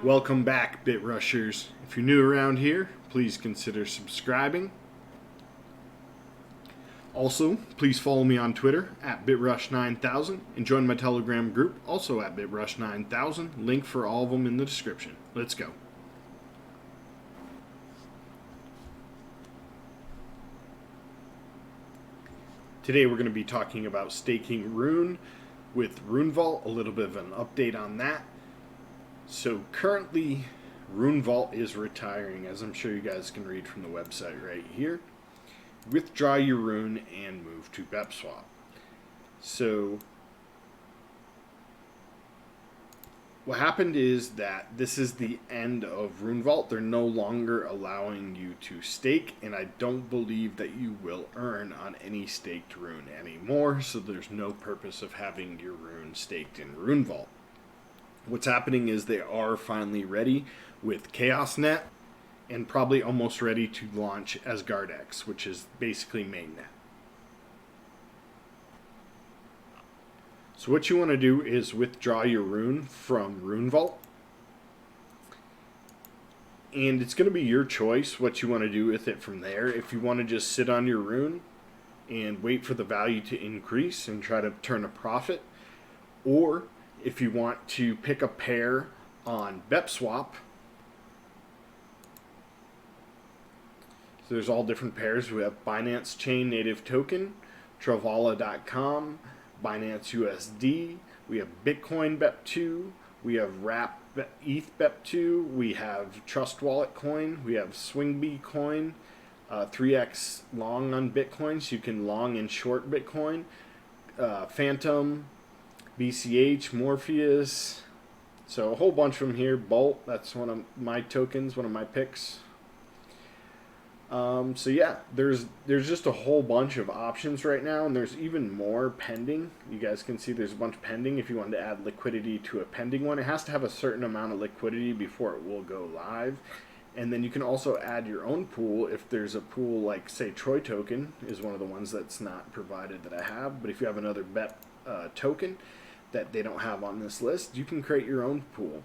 Welcome back, Bit Rushers. If you're new around here, please consider subscribing. Also, please follow me on Twitter at BitRush9000 and join my Telegram group, also at BitRush9000. Link for all of them in the description. Let's go. Today we're going to be talking about staking Rune with Rune Vault, a little bit of an update on that. So currently, Rune Vault is retiring, as I'm sure you guys can read from the website right here. Withdraw your Rune and move to BepSwap. So what happened is that this is the end of Rune Vault. They're no longer allowing you to stake, and I don't believe that you will earn on any staked Rune anymore, so there's no purpose of having your Rune staked in Rune Vault. What's happening is they are finally ready with Chaosnet and probably almost ready to launch Asgardex, which is basically mainnet. So what you want to do is withdraw your Rune from Rune Vault. And it's going to be your choice what you want to do with it from there. If you want to just sit on your Rune and wait for the value to increase and try to turn a profit, or if you want to pick a pair on BepSwap, so there's all different pairs. We have Binance Chain Native Token, Travala.com, Binance USD, we have Bitcoin BEP2, we have Wrap ETH BEP2, we have Trust Wallet Coin, we have Swingbee Coin, 3x long on Bitcoin, so you can long and short Bitcoin, Phantom, BCH, Morpheus, so a whole bunch from here. Bolt, that's one of my tokens, one of my picks. So yeah, there's just a whole bunch of options right now, and there's even more pending. You guys can see there's a bunch pending. If you wanted to add liquidity to a pending one, it has to have a certain amount of liquidity before it will go live. And then you can also add your own pool if there's a pool like, say, Troy token is one of the ones that's not provided that I have. But if you have another BEP token that they don't have on this list, you can create your own pool.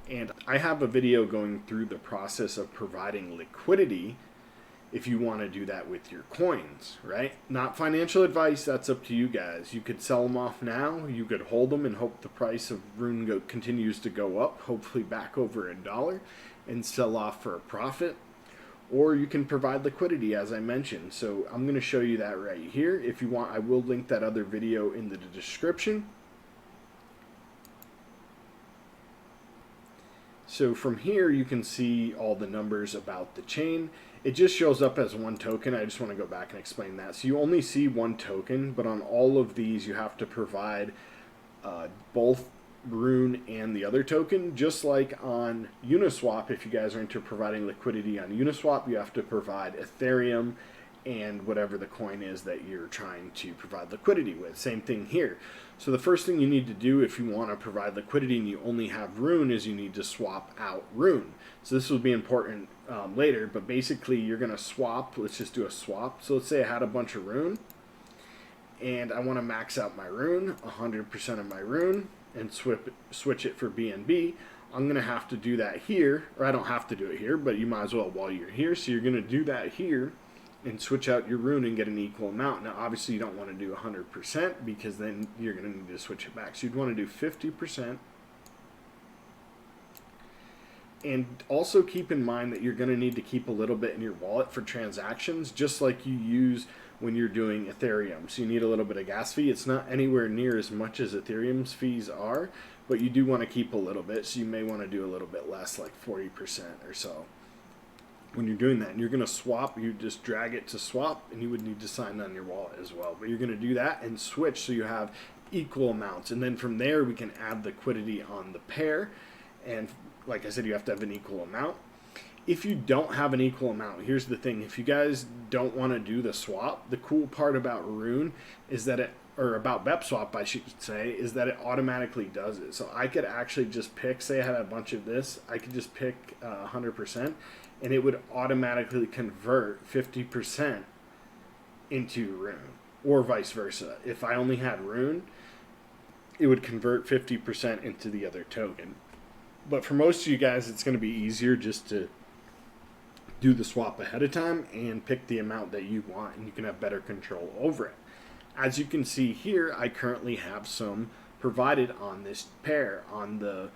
And I have a video going through the process of providing liquidity if you want to do that with your coins, right? Not financial advice, that's up to you guys. You could sell them off now, you could hold them and hope the price of Rune continues to go up, hopefully back over $1, and sell off for a profit. Or you can provide liquidity, as I mentioned. So I'm going to show you that right here. If you want, I will link that other video in the description. So from here, you can see all the numbers about the chain. It just shows up as one token. I just want to go back and explain that. So you only see one token, but on all of these, you have to provide both Rune and the other token. Just like on Uniswap, if you guys are into providing liquidity on Uniswap, you have to provide Ethereum and whatever the coin is that you're trying to provide liquidity with. Same thing here. So the first thing you need to do if you want to provide liquidity and you only have Rune is you need to swap out Rune. So this will be important later, but basically you're going to swap. Let's just do a swap. So let's say I had a bunch of Rune and I want to max out my Rune, 100% of my Rune, and switch it for BNB. I'm going to have to do that here, or I don't have to do it here, but you might as well while you're here. So you're going to do that here and switch out your Rune and get an equal amount. Now obviously you don't want to do 100% because then you're going to need to switch it back. So you'd want to do 50%. And also keep in mind that you're going to need to keep a little bit in your wallet for transactions, just like you use when you're doing Ethereum. So you need a little bit of gas fee. It's not anywhere near as much as Ethereum's fees are, but you do want to keep a little bit. So you may want to do a little bit less, like 40% or so. When you're doing that, and you're going to swap, you just drag it to swap, and you would need to sign on your wallet as well. But you're going to do that and switch so you have equal amounts. And then from there, we can add liquidity on the pair. And like I said, you have to have an equal amount. If you don't have an equal amount, here's the thing. If you guys don't want to do the swap, the cool part about Rune is that it, or about BepSwap, I should say, is that it automatically does it. So I could actually just pick, say I had a bunch of this, I could just pick 100%, and it would automatically convert 50% into Rune, or vice versa. If I only had Rune, it would convert 50% into the other token. But for most of you guys, it's going to be easier just to do the swap ahead of time and pick the amount that you want, and you can have better control over it. As you can see here, I currently have some provided on this pair, on the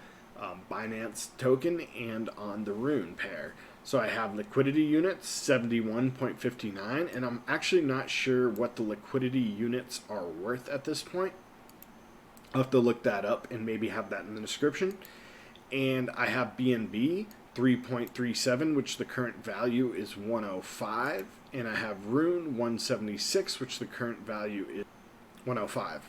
Binance token and on the Rune pair. So I have liquidity units 71.59, and I'm actually not sure what the liquidity units are worth at this point. I'll have to look that up and maybe have that in the description. And I have BNB 3.37, which the current value is 105, and I have Rune 176, which the current value is 105.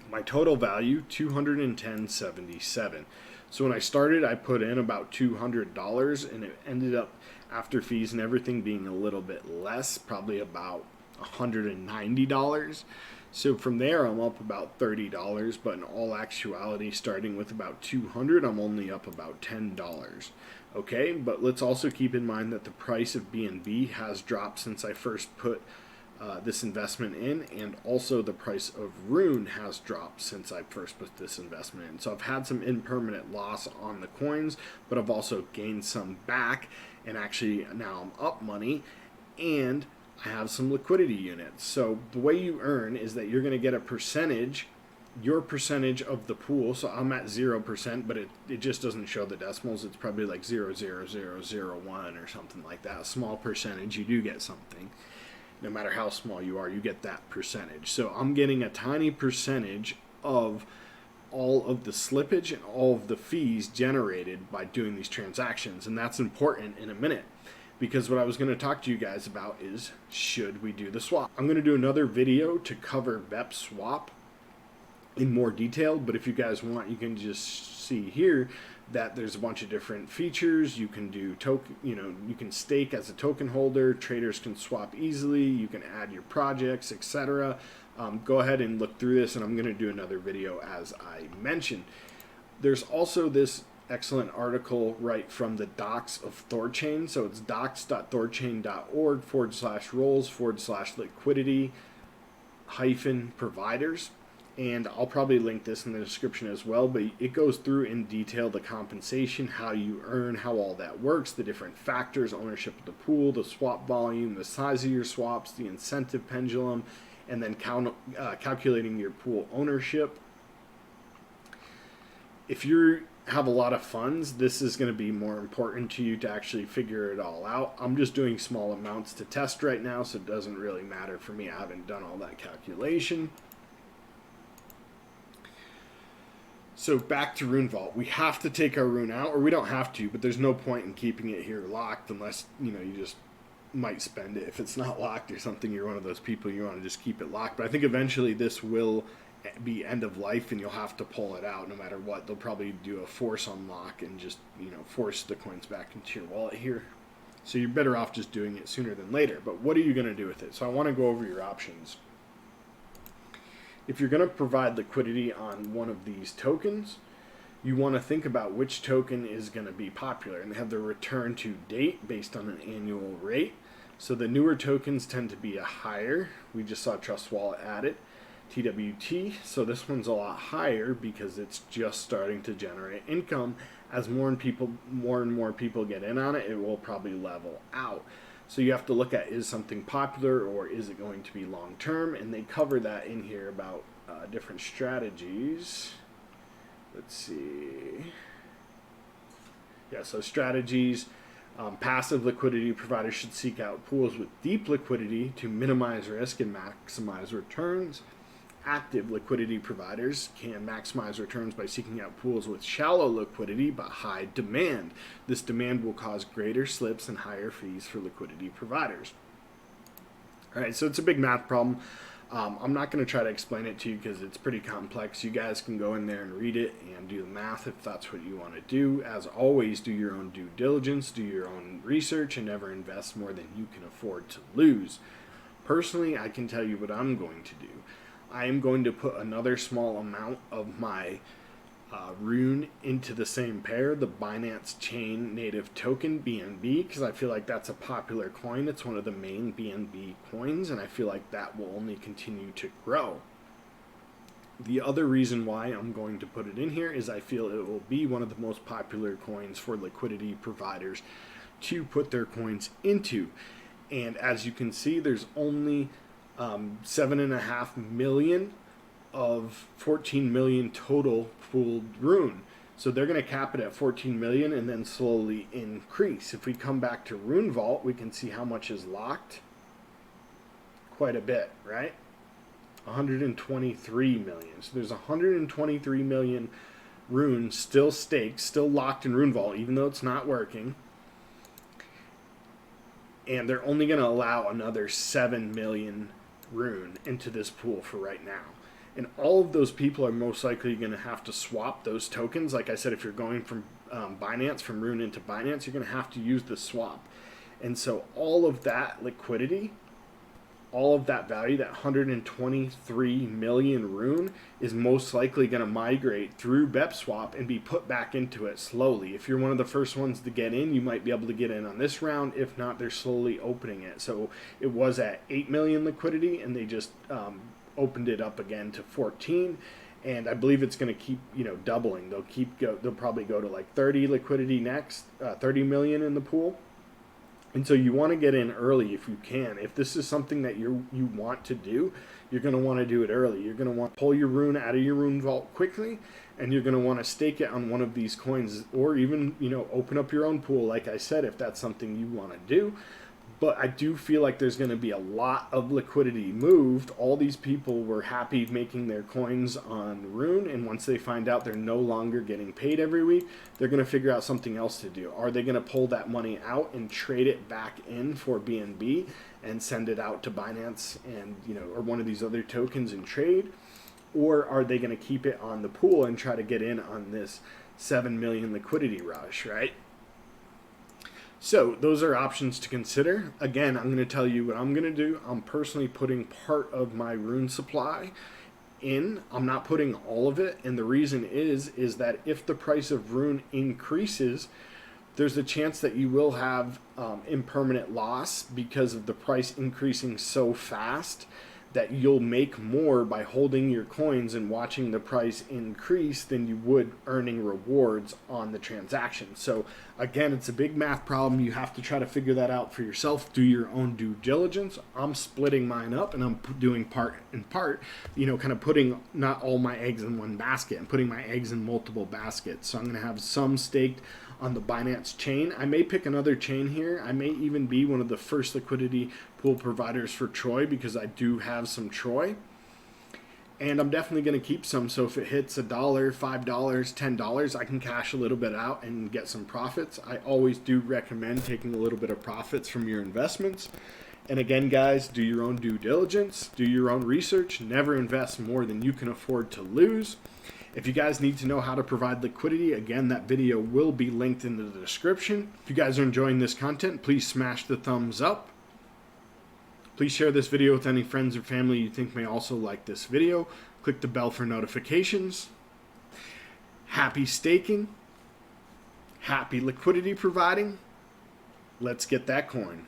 My total value 210.77. So when I started, I put in about $200, and it ended up, after fees and everything, being a little bit less, probably about $190. So from there, I'm up about $30, but in all actuality, starting with about 200, I'm only up about $10. Okay, but let's also keep in mind that the price of BNB has dropped since I first put this investment in, and also the price of Rune has dropped since I first put this investment in. So I've had some impermanent loss on the coins, but I've also gained some back, and actually now I'm up money, and I have some liquidity units. So the way you earn is that you're going to get a percentage, your percentage of the pool. So I'm at 0%, but it just doesn't show the decimals. It's probably like 0.00001 or something like that. A small percentage, you do get something. No matter how small you are, you get that percentage. So I'm getting a tiny percentage of all of the slippage and all of the fees generated by doing these transactions. And that's important in a minute, because what I was going to talk to you guys about is, should we do the swap? I'm going to do another video to cover VEP swap in more detail, but if you guys want, you can just see here that there's a bunch of different features. You can do token, you can stake as a token holder, traders can swap easily, you can add your projects, etc. Go ahead and look through this, and I'm going to do another video as I mentioned. There's also this excellent article right from the docs of Thorchain. So it's docs.thorchain.org/roles/liquidity-providers. And I'll probably link this in the description as well, but it goes through in detail the compensation, how you earn, how all that works, the different factors, ownership of the pool, the swap volume, the size of your swaps, the incentive pendulum, and then calculating your pool ownership. If you have a lot of funds, this is going to be more important to you to actually figure it all out. I'm just doing small amounts to test right now, so it doesn't really matter for me. I haven't done all that calculation. So back to Rune Vault. We have to take our Rune out, or we don't have to, but there's no point in keeping it here locked unless, you just might spend it. If it's not locked or something, you're one of those people, you want to just keep it locked. But I think eventually this will be end of life, and you'll have to pull it out no matter what. They'll probably do a force unlock and just, force the coins back into your wallet here. So you're better off just doing it sooner than later. But what are you going to do with it? So I want to go over your options. If you're going to provide liquidity on one of these tokens, you want to think about which token is going to be popular, and they have their return to date based on an annual rate. So the newer tokens tend to be a higher. We just saw Trust Wallet add it. TWT, so this one's a lot higher because it's just starting to generate income. As more and more people get in on it, it will probably level out. So you have to look at, is something popular or is it going to be long term? And they cover that in here about different strategies. Let's see. Yeah, so strategies. Passive liquidity providers should seek out pools with deep liquidity to minimize risk and maximize returns. Active liquidity providers can maximize returns by seeking out pools with shallow liquidity but high demand. This demand will cause greater slips and higher fees for liquidity providers. All right, so it's a big math problem. I'm not going to try to explain it to you because it's pretty complex. You guys can go in there and read it and do the math if that's what you want to do. As always, do your own due diligence, do your own research, and never invest more than you can afford to lose. Personally, I can tell you what I'm going to do. I am going to put another small amount of my Rune into the same pair, the Binance Chain Native Token, BNB, because I feel like that's a popular coin. It's one of the main BNB coins, and I feel like that will only continue to grow. The other reason why I'm going to put it in here is I feel it will be one of the most popular coins for liquidity providers to put their coins into. And as you can see, there's only 7.5 million of 14 million total pooled Rune. So they're going to cap it at 14 million and then slowly increase. If we come back to Rune Vault, we can see how much is locked. Quite a bit, right? 123 million. So there's 123 million runes still staked, still locked in Rune Vault, even though it's not working. And they're only going to allow another 7 million Rune into this pool for right now. And all of those people are most likely going to have to swap those tokens. Like I said, if you're going from Binance, from Rune into Binance, you're going to have to use the swap. And so all of that liquidity, all of that value, that 123 million Rune, is most likely going to migrate through BepSwap and be put back into it slowly. If you're one of the first ones to get in, you might be able to get in on this round. If not, they're slowly opening it. So it was at 8 million liquidity, and they just opened it up again to 14. And I believe it's going to keep, doubling. They'll probably go to like 30 liquidity next, 30 million in the pool. And so you want to get in early if you can. If this is something that you want to do, you're going to want to do it early. You're going to want to pull your Rune out of your Rune Vault quickly, and you're going to want to stake it on one of these coins, or even, open up your own pool, like I said, if that's something you want to do. But I do feel like there's going to be a lot of liquidity moved. All these people were happy making their coins on Rune, and once they find out they're no longer getting paid every week, they're going to figure out something else to do. Are they going to pull that money out and trade it back in for BNB and send it out to Binance and, or one of these other tokens and trade? Or are they going to keep it on the pool and try to get in on this 7 million liquidity rush, right? So those are options to consider. Again, I'm going to tell you what I'm going to do. I'm personally putting part of my Rune supply in. I'm not putting all of it. And the reason is that if the price of Rune increases, there's a chance that you will have impermanent loss because of the price increasing so fast that you'll make more by holding your coins and watching the price increase than you would earning rewards on the transaction. So again, it's a big math problem. You have to try to figure that out for yourself. Do your own due diligence. I'm splitting mine up, and I'm doing part and part, kind of putting not all my eggs in one basket. I'm putting my eggs in multiple baskets. So I'm going to have some staked on the Binance chain. I may pick another chain here. I may even be one of the first liquidity pool providers for Troy, because I do have some Troy. And I'm definitely going to keep some, so if it hits $1, $5, $10, I can cash a little bit out and get some profits. I always do recommend taking a little bit of profits from your investments. And again, guys, do your own due diligence, do your own research, never invest more than you can afford to lose. If you guys need to know how to provide liquidity, again, that video will be linked in the description. If you guys are enjoying this content, please smash the thumbs up. Please share this video with any friends or family you think may also like this video. Click the bell for notifications. Happy staking. Happy liquidity providing. Let's get that coin.